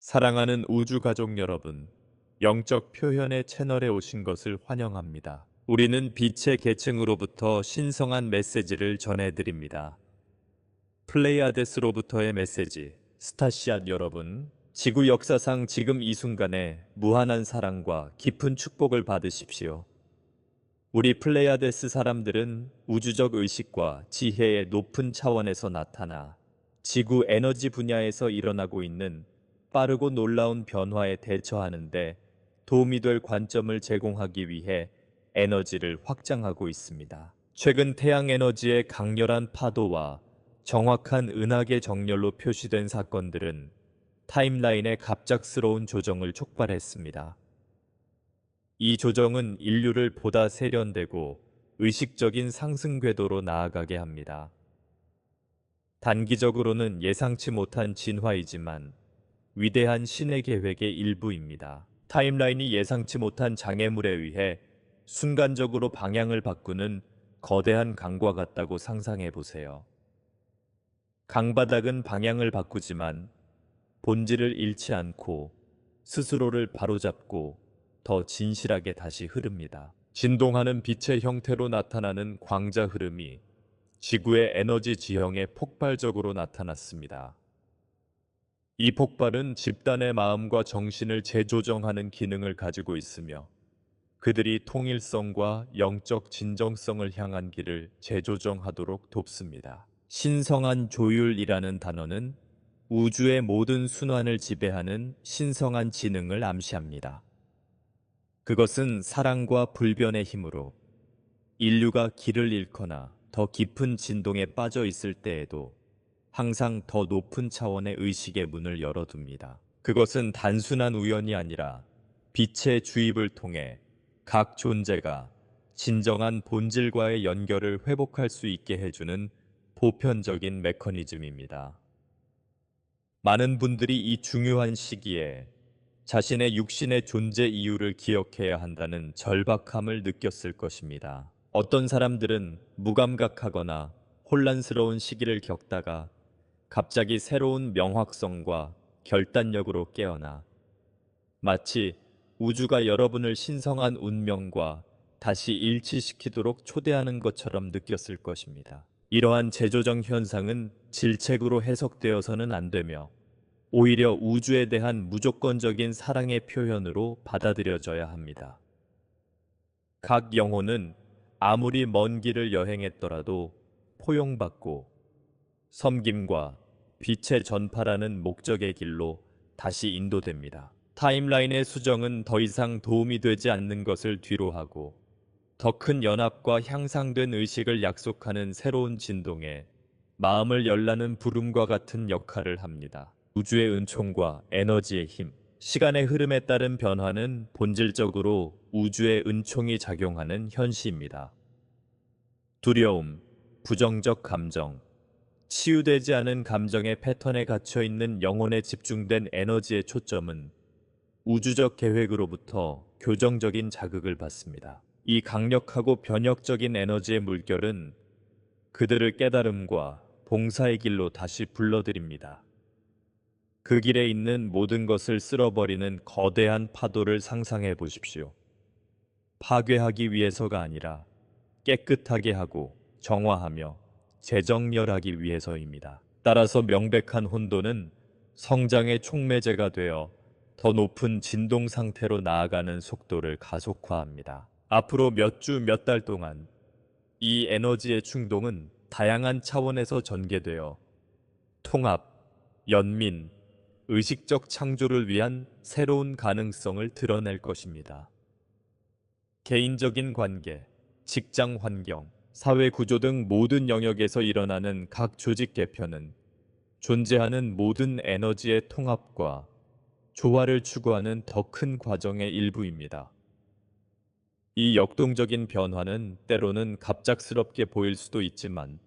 사랑하는 우주 가족 여러분, 영적 표현의 채널에 오신 것을 환영합니다. 우리는 빛의 계층으로부터 신성한 메시지를 전해드립니다. 플레이아데스로부터의 메시지, 스타시앗 여러분, 지구 역사상 지금 이 순간에 무한한 사랑과 깊은 축복을 받으십시오. 우리 플레이아데스 사람들은 우주적 의식과 지혜의 높은 차원에서 나타나 지구 에너지 분야에서 일어나고 있는 빠르고 놀라운 변화에 대처하는데 도움이 될 관점을 제공하기 위해 에너지를 확장하고 있습니다. 최근 태양 에너지의 강렬한 파도와 정확한 은하계 정렬로 표시된 사건들은 타임라인의 갑작스러운 조정을 촉발했습니다. 이 조정은 인류를 보다 세련되고 의식적인 상승 궤도로 나아가게 합니다. 단기적으로는 예상치 못한 진화이지만 위대한 신의 계획의 일부입니다. 타임라인이 예상치 못한 장애물에 의해 순간적으로 방향을 바꾸는 거대한 강과 같다고 상상해 보세요. 강바닥은 방향을 바꾸지만 본질을 잃지 않고 스스로를 바로잡고 더 진실하게 다시 흐릅니다. 진동하는 빛의 형태로 나타나는 광자 흐름이 지구의 에너지 지형에 폭발적으로 나타났습니다. 이 폭발은 집단의 마음과 정신을 재조정하는 기능을 가지고 있으며 그들이 통일성과 영적 진정성을 향한 길을 재조정하도록 돕습니다. 신성한 조율이라는 단어는 우주의 모든 순환을 지배하는 신성한 지능을 암시합니다. 그것은 사랑과 불변의 힘으로 인류가 길을 잃거나 더 깊은 진동에 빠져 있을 때에도 항상 더 높은 차원의 의식의 문을 열어둡니다. 그것은 단순한 우연이 아니라 빛의 주입을 통해 각 존재가 진정한 본질과의 연결을 회복할 수 있게 해주는 보편적인 메커니즘입니다. 많은 분들이 이 중요한 시기에 자신의 육신의 존재 이유를 기억해야 한다는 절박함을 느꼈을 것입니다. 어떤 사람들은 무감각하거나 혼란스러운 시기를 겪다가 갑자기 새로운 명확성과 결단력으로 깨어나 마치 우주가 여러분을 신성한 운명과 다시 일치시키도록 초대하는 것처럼 느꼈을 것입니다. 이러한 재조정 현상은 질책으로 해석되어서는 안 되며 오히려 우주에 대한 무조건적인 사랑의 표현으로 받아들여져야 합니다. 각 영혼은 아무리 먼 길을 여행했더라도 포용받고 섬김과 빛의 전파라는 목적의 길로 다시 인도됩니다. 타임라인의 수정은 더 이상 도움이 되지 않는 것을 뒤로하고 더 큰 연합과 향상된 의식을 약속하는 새로운 진동에 마음을 열라는 부름과 같은 역할을 합니다. 우주의 은총과 에너지의 힘, 시간의 흐름에 따른 변화는 본질적으로 우주의 은총이 작용하는 현시입니다. 두려움, 부정적 감정, 치유되지 않은 감정의 패턴에 갇혀 있는 영혼에 집중된 에너지의 초점은 우주적 계획으로부터 교정적인 자극을 받습니다. 이 강력하고 변혁적인 에너지의 물결은 그들을 깨달음과 봉사의 길로 다시 불러들입니다. 그 길에 있는 모든 것을 쓸어버리는 거대한 파도를 상상해 보십시오. 파괴하기 위해서가 아니라 깨끗하게 하고 정화하며 재정렬하기 위해서입니다. 따라서 명백한 혼돈은 성장의 촉매제가 되어 더 높은 진동 상태로 나아가는 속도를 가속화합니다. 앞으로 몇 주, 몇 달 동안 이 에너지의 충동은 다양한 차원에서 전개되어 통합, 연민, 의식적 창조를 위한 새로운 가능성을 드러낼 것입니다. 개인적인 관계, 직장 환경, 사회 구조 등 모든 영역에서 일어나는 각 조직 개편은 존재하는 모든 에너지의 통합과 조화를 추구하는 더 큰 과정의 일부입니다. 이 역동적인 변화는 때로는 갑작스럽게 보일 수도 있지만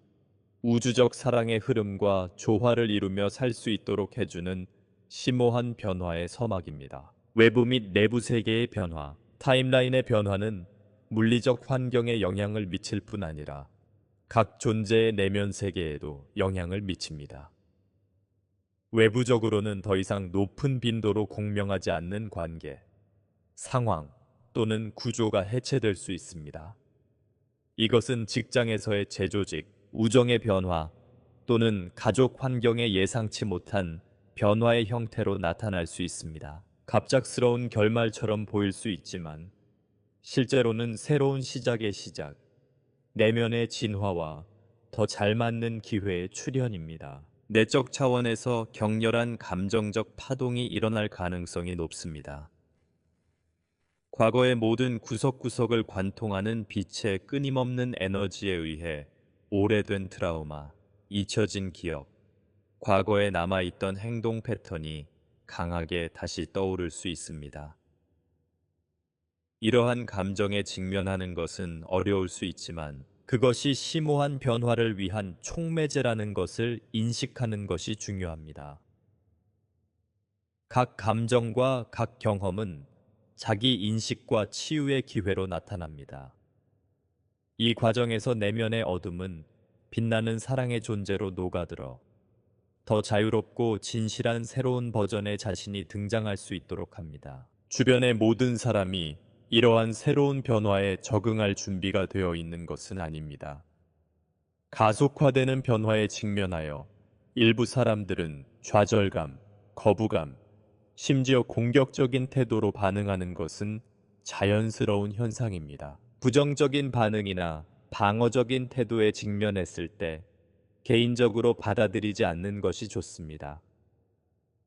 우주적 사랑의 흐름과 조화를 이루며 살 수 있도록 해주는 심오한 변화의 서막입니다. 외부 및 내부 세계의 변화, 타임라인의 변화는 물리적 환경에 영향을 미칠 뿐 아니라 각 존재의 내면 세계에도 영향을 미칩니다. 외부적으로는 더 이상 높은 빈도로 공명하지 않는 관계, 상황 또는 구조가 해체될 수 있습니다. 이것은 직장에서의 재조직, 우정의 변화 또는 가족 환경의 예상치 못한 변화의 형태로 나타날 수 있습니다. 갑작스러운 결말처럼 보일 수 있지만 실제로는 새로운 시작의 시작, 내면의 진화와 더 잘 맞는 기회의 출현입니다. 내적 차원에서 격렬한 감정적 파동이 일어날 가능성이 높습니다. 과거의 모든 구석구석을 관통하는 빛의 끊임없는 에너지에 의해 오래된 트라우마, 잊혀진 기억, 과거에 남아있던 행동 패턴이 강하게 다시 떠오를 수 있습니다. 이러한 감정에 직면하는 것은 어려울 수 있지만 그것이 심오한 변화를 위한 촉매제라는 것을 인식하는 것이 중요합니다. 각 감정과 각 경험은 자기 인식과 치유의 기회로 나타납니다. 이 과정에서 내면의 어둠은 빛나는 사랑의 존재로 녹아들어 더 자유롭고 진실한 새로운 버전의 자신이 등장할 수 있도록 합니다. 주변의 모든 사람이 이러한 새로운 변화에 적응할 준비가 되어 있는 것은 아닙니다. 가속화되는 변화에 직면하여 일부 사람들은 좌절감, 거부감, 심지어 공격적인 태도로 반응하는 것은 자연스러운 현상입니다. 부정적인 반응이나 방어적인 태도에 직면했을 때 개인적으로 받아들이지 않는 것이 좋습니다.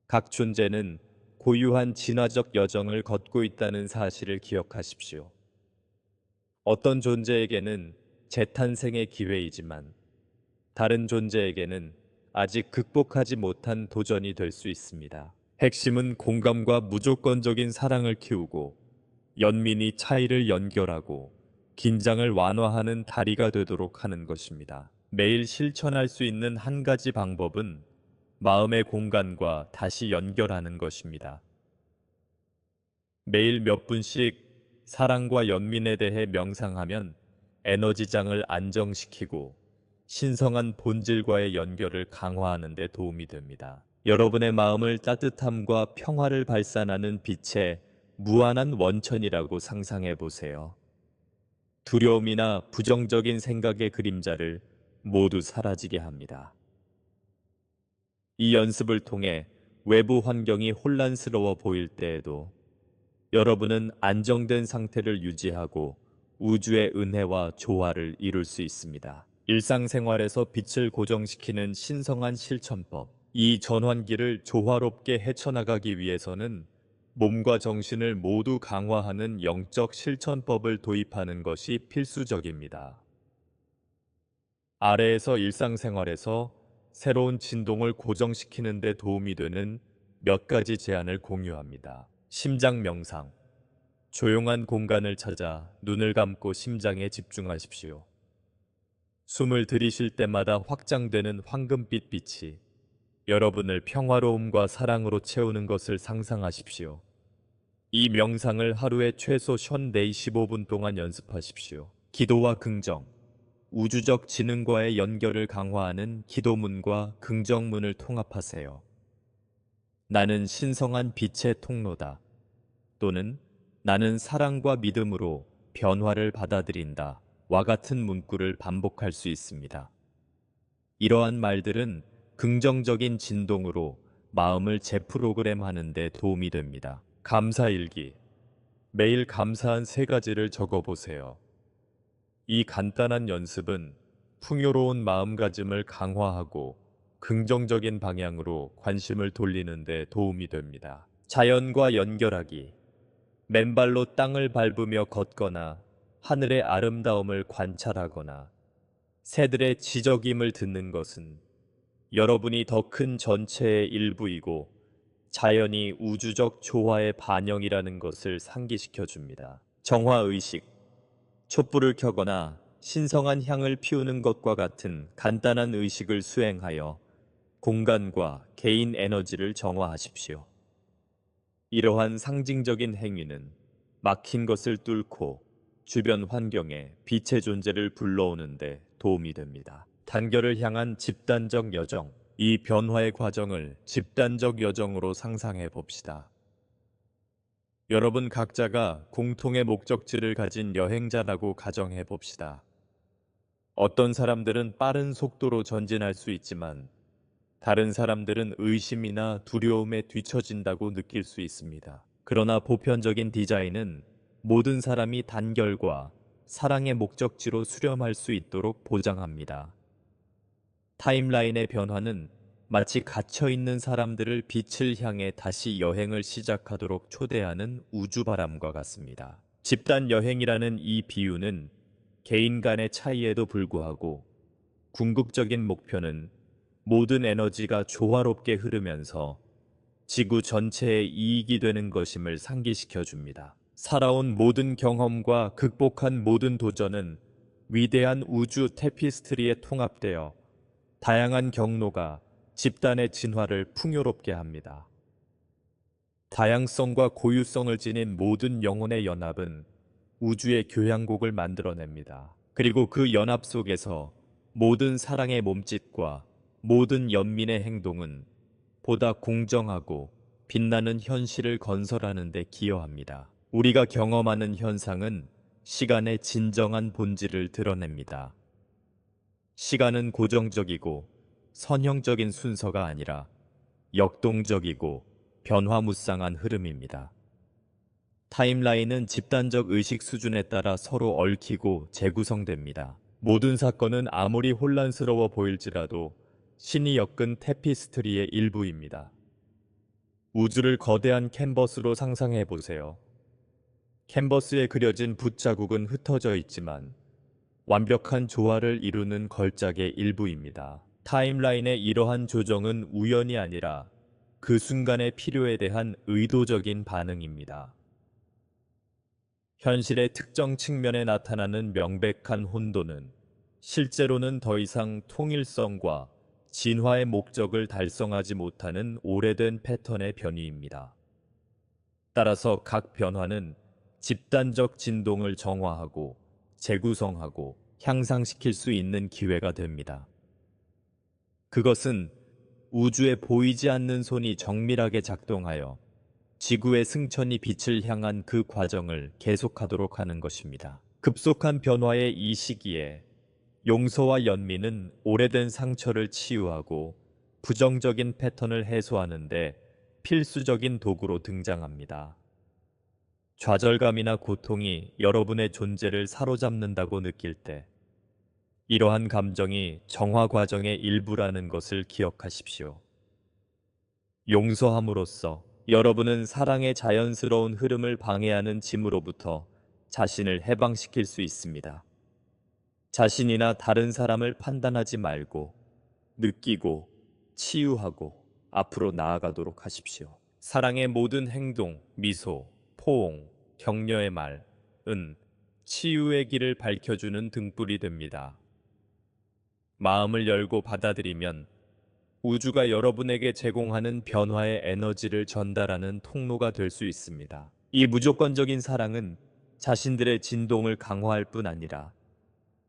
각 존재는 고유한 진화적 여정을 걷고 있다는 사실을 기억하십시오. 어떤 존재에게는 재탄생의 기회이지만 다른 존재에게는 아직 극복하지 못한 도전이 될 수 있습니다. 핵심은 공감과 무조건적인 사랑을 키우고 연민이 차이를 연결하고 긴장을 완화하는 다리가 되도록 하는 것입니다. 매일 실천할 수 있는 한 가지 방법은 마음의 공간과 다시 연결하는 것입니다. 매일 몇 분씩 사랑과 연민에 대해 명상하면 에너지장을 안정시키고 신성한 본질과의 연결을 강화하는 데 도움이 됩니다. 여러분의 마음을 따뜻함과 평화를 발산하는 빛의 무한한 원천이라고 상상해 보세요. 두려움이나 부정적인 생각의 그림자를 모두 사라지게 합니다. 이 연습을 통해 외부 환경이 혼란스러워 보일 때에도 여러분은 안정된 상태를 유지하고 우주의 은혜와 조화를 이룰 수 있습니다. 일상생활에서 빛을 고정시키는 신성한 실천법. 이 전환기를 조화롭게 헤쳐나가기 위해서는 몸과 정신을 모두 강화하는 영적 실천법을 도입하는 것이 필수적입니다. 아래에서 일상생활에서 새로운 진동을 고정시키는 데 도움이 되는 몇 가지 제안을 공유합니다. 심장 명상. 조용한 공간을 찾아 눈을 감고 심장에 집중하십시오. 숨을 들이쉴 때마다 확장되는 황금빛 빛이 여러분을 평화로움과 사랑으로 채우는 것을 상상하십시오. 이 명상을 하루에 최소 15분 동안 연습하십시오. 기도와 긍정. 우주적 지능과의 연결을 강화하는 기도문과 긍정문을 통합하세요. 나는 신성한 빛의 통로다. 또는 나는 사랑과 믿음으로 변화를 받아들인다. 와 같은 문구를 반복할 수 있습니다. 이러한 말들은 긍정적인 진동으로 마음을 재프로그램하는 데 도움이 됩니다. 감사일기. 매일 감사한 3가지를 적어보세요. 이 간단한 연습은 풍요로운 마음가짐을 강화하고 긍정적인 방향으로 관심을 돌리는 데 도움이 됩니다. 자연과 연결하기. 맨발로 땅을 밟으며 걷거나 하늘의 아름다움을 관찰하거나 새들의 지저귐을 듣는 것은 여러분이 더 큰 전체의 일부이고 자연이 우주적 조화의 반영이라는 것을 상기시켜 줍니다. 정화의식. 촛불을 켜거나 신성한 향을 피우는 것과 같은 간단한 의식을 수행하여 공간과 개인 에너지를 정화하십시오. 이러한 상징적인 행위는 막힌 것을 뚫고 주변 환경에 빛의 존재를 불러오는 데 도움이 됩니다. 단결을 향한 집단적 여정. 이 변화의 과정을 집단적 여정으로 상상해 봅시다. 여러분 각자가 공통의 목적지를 가진 여행자라고 가정해 봅시다. 어떤 사람들은 빠른 속도로 전진할 수 있지만 다른 사람들은 의심이나 두려움에 뒤처진다고 느낄 수 있습니다. 그러나 보편적인 디자인은 모든 사람이 단결과 사랑의 목적지로 수렴할 수 있도록 보장합니다. 타임라인의 변화는 마치 갇혀있는 사람들을 빛을 향해 다시 여행을 시작하도록 초대하는 우주바람과 같습니다. 집단 여행이라는 이 비유는 개인 간의 차이에도 불구하고 궁극적인 목표는 모든 에너지가 조화롭게 흐르면서 지구 전체의 이익이 되는 것임을 상기시켜 줍니다. 살아온 모든 경험과 극복한 모든 도전은 위대한 우주 테피스트리에 통합되어 다양한 경로가 집단의 진화를 풍요롭게 합니다. 다양성과 고유성을 지닌 모든 영혼의 연합은 우주의 교향곡을 만들어냅니다. 그리고 그 연합 속에서 모든 사랑의 몸짓과 모든 연민의 행동은 보다 공정하고 빛나는 현실을 건설하는 데 기여합니다. 우리가 경험하는 현상은 시간의 진정한 본질을 드러냅니다. 시간은 고정적이고 선형적인 순서가 아니라 역동적이고 변화무쌍한 흐름입니다. 타임라인은 집단적 의식 수준에 따라 서로 얽히고 재구성됩니다. 모든 사건은 아무리 혼란스러워 보일지라도 신이 엮은 테피스트리의 일부입니다. 우주를 거대한 캔버스로 상상해 보세요. 캔버스에 그려진 붓자국은 흩어져 있지만 완벽한 조화를 이루는 걸작의 일부입니다. 타임라인의 이러한 조정은 우연이 아니라 그 순간의 필요에 대한 의도적인 반응입니다. 현실의 특정 측면에 나타나는 명백한 혼돈은 실제로는 더 이상 통일성과 진화의 목적을 달성하지 못하는 오래된 패턴의 변이입니다. 따라서 각 변화는 집단적 진동을 정화하고 재구성하고 향상시킬 수 있는 기회가 됩니다. 그것은 우주에 보이지 않는 손이 정밀하게 작동하여 지구의 승천이 빛을 향한 그 과정을 계속하도록 하는 것입니다. 급속한 변화의 이 시기에 용서와 연민은 오래된 상처를 치유하고 부정적인 패턴을 해소하는데 필수적인 도구로 등장합니다. 좌절감이나 고통이 여러분의 존재를 사로잡는다고 느낄 때 이러한 감정이 정화 과정의 일부라는 것을 기억하십시오. 용서함으로써 여러분은 사랑의 자연스러운 흐름을 방해하는 짐으로부터 자신을 해방시킬 수 있습니다. 자신이나 다른 사람을 판단하지 말고 느끼고 치유하고 앞으로 나아가도록 하십시오. 사랑의 모든 행동, 미소, 포옹, 격려의 말은 치유의 길을 밝혀주는 등불이 됩니다. 마음을 열고 받아들이면 우주가 여러분에게 제공하는 변화의 에너지를 전달하는 통로가 될 수 있습니다. 이 무조건적인 사랑은 자신들의 진동을 강화할 뿐 아니라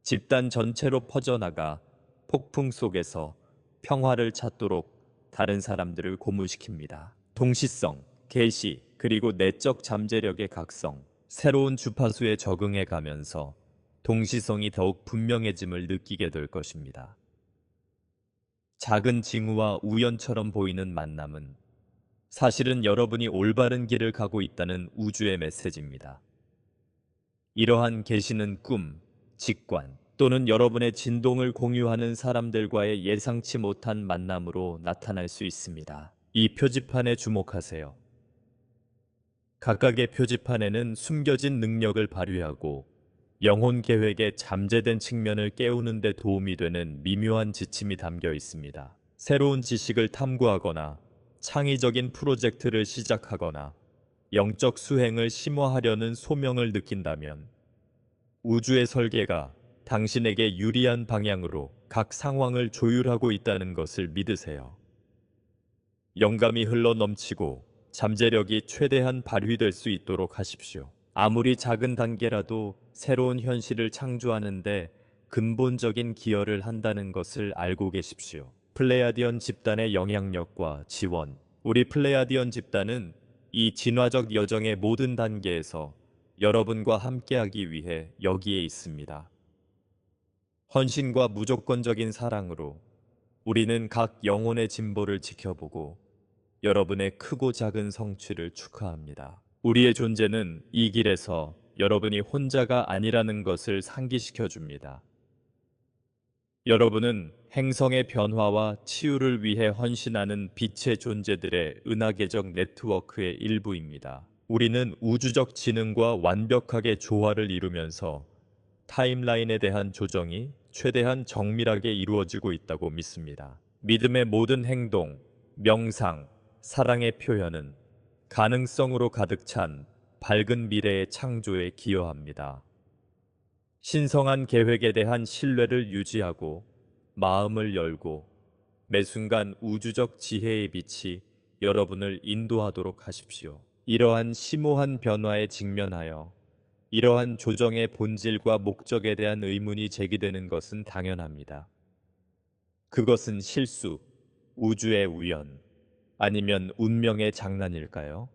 집단 전체로 퍼져나가 폭풍 속에서 평화를 찾도록 다른 사람들을 고무시킵니다. 동시성, 계시, 그리고 내적 잠재력의 각성, 새로운 주파수에 적응해 가면서 동시성이 더욱 분명해짐을 느끼게 될 것입니다. 작은 징후와 우연처럼 보이는 만남은 사실은 여러분이 올바른 길을 가고 있다는 우주의 메시지입니다. 이러한 계시는 꿈, 직관 또는 여러분의 진동을 공유하는 사람들과의 예상치 못한 만남으로 나타날 수 있습니다. 이 표지판에 주목하세요. 각각의 표지판에는 숨겨진 능력을 발휘하고 영혼 계획의 잠재된 측면을 깨우는 데 도움이 되는 미묘한 지침이 담겨 있습니다. 새로운 지식을 탐구하거나 창의적인 프로젝트를 시작하거나 영적 수행을 심화하려는 소명을 느낀다면 우주의 설계가 당신에게 유리한 방향으로 각 상황을 조율하고 있다는 것을 믿으세요. 영감이 흘러 넘치고 잠재력이 최대한 발휘될 수 있도록 하십시오. 아무리 작은 단계라도 새로운 현실을 창조하는데 근본적인 기여를 한다는 것을 알고 계십시오. 플레야디언 집단의 영향력과 지원. 우리 플레야디언 집단은 이 진화적 여정의 모든 단계에서 여러분과 함께하기 위해 여기에 있습니다. 헌신과 무조건적인 사랑으로 우리는 각 영혼의 진보를 지켜보고 여러분의 크고 작은 성취를 축하합니다. 우리의 존재는 이 길에서 여러분이 혼자가 아니라는 것을 상기시켜 줍니다. 여러분은 행성의 변화와 치유를 위해 헌신하는 빛의 존재들의 은하계적 네트워크의 일부입니다. 우리는 우주적 지능과 완벽하게 조화를 이루면서 타임라인에 대한 조정이 최대한 정밀하게 이루어지고 있다고 믿습니다. 믿음의 모든 행동, 명상, 사랑의 표현은 가능성으로 가득 찬 밝은 미래의 창조에 기여합니다. 신성한 계획에 대한 신뢰를 유지하고 마음을 열고 매 순간 우주적 지혜의 빛이 여러분을 인도하도록 하십시오. 이러한 심오한 변화에 직면하여 이러한 조정의 본질과 목적에 대한 의문이 제기되는 것은 당연합니다. 그것은 실수, 우주의 우연, 아니면 운명의 장난일까요?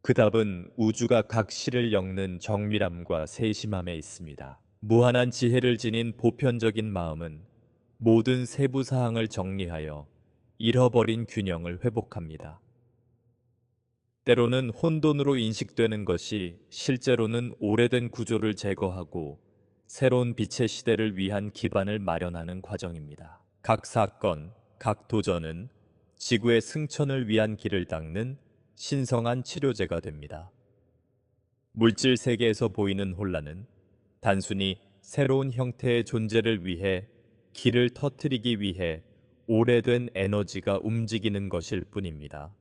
그 답은 우주가 각 시를 엮는 정밀함과 세심함에 있습니다. 무한한 지혜를 지닌 보편적인 마음은 모든 세부 사항을 정리하여 잃어버린 균형을 회복합니다. 때로는 혼돈으로 인식되는 것이 실제로는 오래된 구조를 제거하고 새로운 빛의 시대를 위한 기반을 마련하는 과정입니다. 각 사건, 각 도전은 지구의 승천을 위한 길을 닦는 신성한 치료제가 됩니다. 물질 세계에서 보이는 혼란은 단순히 새로운 형태의 존재를 위해 길을 터뜨리기 위해 오래된 에너지가 움직이는 것일 뿐입니다.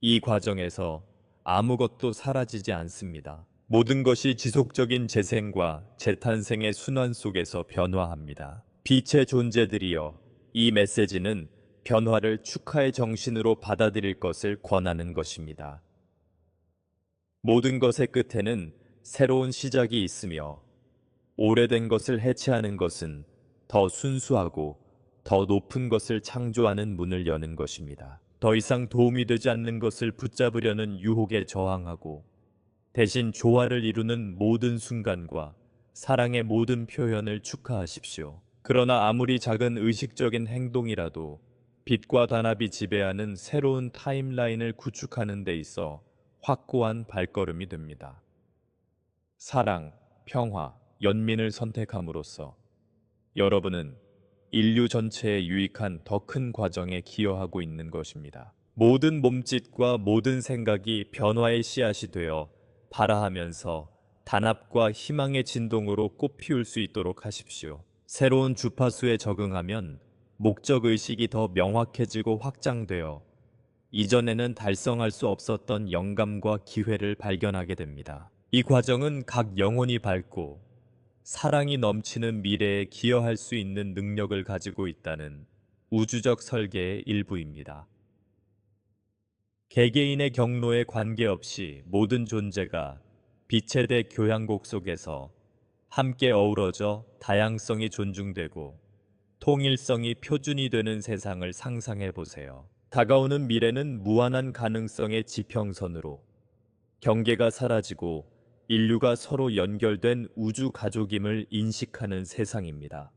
이 과정에서 아무것도 사라지지 않습니다. 모든 것이 지속적인 재생과 재탄생의 순환 속에서 변화합니다. 빛의 존재들이여, 이 메시지는 변화를 축하의 정신으로 받아들일 것을 권하는 것입니다. 모든 것의 끝에는 새로운 시작이 있으며 오래된 것을 해체하는 것은 더 순수하고 더 높은 것을 창조하는 문을 여는 것입니다. 더 이상 도움이 되지 않는 것을 붙잡으려는 유혹에 저항하고 대신 조화를 이루는 모든 순간과 사랑의 모든 표현을 축하하십시오. 그러나 아무리 작은 의식적인 행동이라도 빛과 단합이 지배하는 새로운 타임라인을 구축하는 데 있어 확고한 발걸음이 됩니다. 사랑, 평화, 연민을 선택함으로써 여러분은 인류 전체에 유익한 더 큰 과정에 기여하고 있는 것입니다. 모든 몸짓과 모든 생각이 변화의 씨앗이 되어 발아하면서 단합과 희망의 진동으로 꽃피울 수 있도록 하십시오. 새로운 주파수에 적응하면 목적의식이 더 명확해지고 확장되어 이전에는 달성할 수 없었던 영감과 기회를 발견하게 됩니다. 이 과정은 각 영혼이 밝고 사랑이 넘치는 미래에 기여할 수 있는 능력을 가지고 있다는 우주적 설계의 일부입니다. 개개인의 경로에 관계없이 모든 존재가 빛의 대 교향곡 속에서 함께 어우러져 다양성이 존중되고 통일성이 표준이 되는 세상을 상상해 보세요. 다가오는 미래는 무한한 가능성의 지평선으로 경계가 사라지고 인류가 서로 연결된 우주 가족임을 인식하는 세상입니다.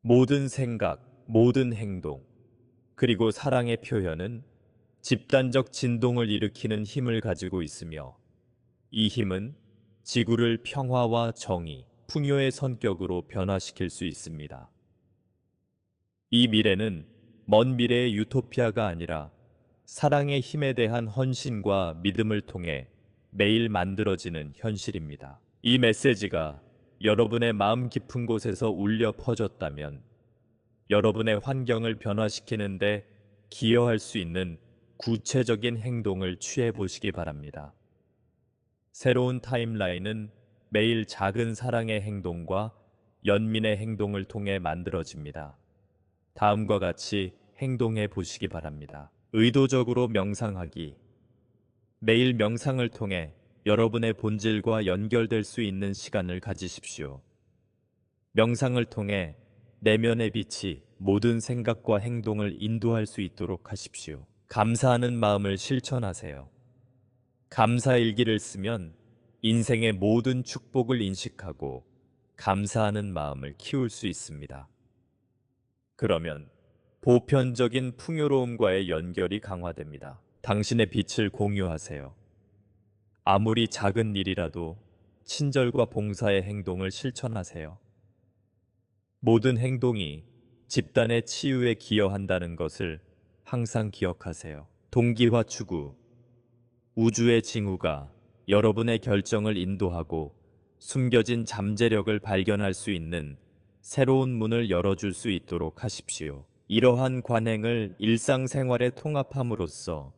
모든 생각, 모든 행동, 그리고 사랑의 표현은 집단적 진동을 일으키는 힘을 가지고 있으며 이 힘은 지구를 평화와 정의, 풍요의 성격으로 변화시킬 수 있습니다. 이 미래는 먼 미래의 유토피아가 아니라 사랑의 힘에 대한 헌신과 믿음을 통해 매일 만들어지는 현실입니다. 이 메시지가 여러분의 마음 깊은 곳에서 울려 퍼졌다면 여러분의 환경을 변화시키는데 기여할 수 있는 구체적인 행동을 취해 보시기 바랍니다. 새로운 타임라인은 매일 작은 사랑의 행동과 연민의 행동을 통해 만들어집니다. 다음과 같이 행동해 보시기 바랍니다. 의도적으로 명상하기. 매일 명상을 통해 여러분의 본질과 연결될 수 있는 시간을 가지십시오. 명상을 통해 내면의 빛이 모든 생각과 행동을 인도할 수 있도록 하십시오. 감사하는 마음을 실천하세요. 감사 일기를 쓰면 인생의 모든 축복을 인식하고 감사하는 마음을 키울 수 있습니다. 그러면 보편적인 풍요로움과의 연결이 강화됩니다. 당신의 빛을 공유하세요. 아무리 작은 일이라도 친절과 봉사의 행동을 실천하세요. 모든 행동이 집단의 치유에 기여한다는 것을 항상 기억하세요. 동기화 추구. 우주의 징후가 여러분의 결정을 인도하고 숨겨진 잠재력을 발견할 수 있는 새로운 문을 열어줄 수 있도록 하십시오. 이러한 관행을 일상생활에 통합함으로써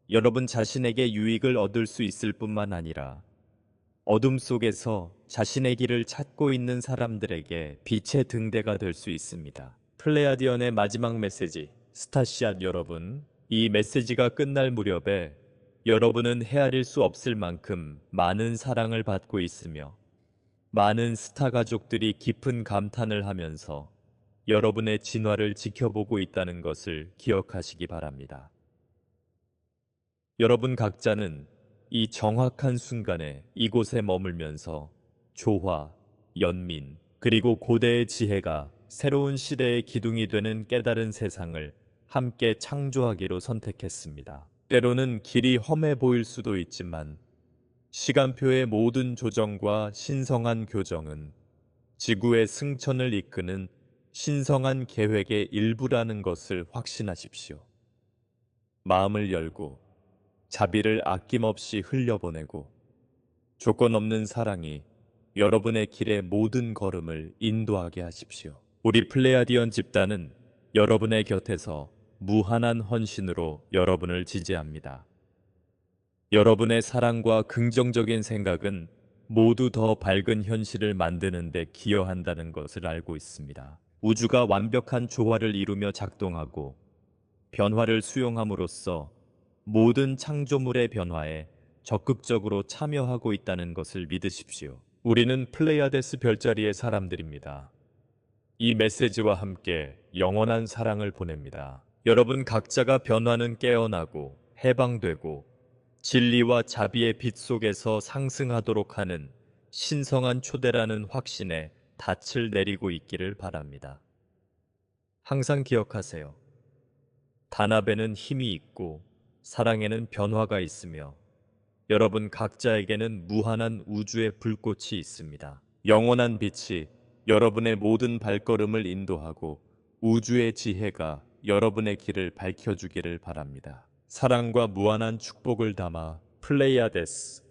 여러분 자신에게 유익을 얻을 수 있을 뿐만 아니라 어둠 속에서 자신의 길을 찾고 있는 사람들에게 빛의 등대가 될 수 있습니다. 플레야디언의 마지막 메시지, 스타시앗 여러분, 이 메시지가 끝날 무렵에 여러분은 헤아릴 수 없을 만큼 많은 사랑을 받고 있으며 많은 스타 가족들이 깊은 감탄을 하면서 여러분의 진화를 지켜보고 있다는 것을 기억하시기 바랍니다. 여러분 각자는 이 정확한 순간에 이곳에 머물면서 조화, 연민, 그리고 고대의 지혜가 새로운 시대의 기둥이 되는 깨달은 세상을 함께 창조하기로 선택했습니다. 때로는 길이 험해 보일 수도 있지만 시간표의 모든 조정과 신성한 교정은 지구의 승천을 이끄는 신성한 계획의 일부라는 것을 확신하십시오. 마음을 열고 자비를 아낌없이 흘려보내고 조건 없는 사랑이 여러분의 길의 모든 걸음을 인도하게 하십시오. 우리 플레야디언 집단은 여러분의 곁에서 무한한 헌신으로 여러분을 지지합니다. 여러분의 사랑과 긍정적인 생각은 모두 더 밝은 현실을 만드는 데 기여한다는 것을 알고 있습니다. 우주가 완벽한 조화를 이루며 작동하고 변화를 수용함으로써 모든 창조물의 변화에 적극적으로 참여하고 있다는 것을 믿으십시오. 우리는 플레이아데스 별자리의 사람들입니다. 이 메시지와 함께 영원한 사랑을 보냅니다. 여러분 각자가 변화는 깨어나고 해방되고 진리와 자비의 빛 속에서 상승하도록 하는 신성한 초대라는 확신에 닻을 내리고 있기를 바랍니다. 항상 기억하세요. 단합에는 힘이 있고 사랑에는 변화가 있으며 여러분 각자에게는 무한한 우주의 불꽃이 있습니다. 영원한 빛이 여러분의 모든 발걸음을 인도하고 우주의 지혜가 여러분의 길을 밝혀주기를 바랍니다. 사랑과 무한한 축복을 담아 플레이아데스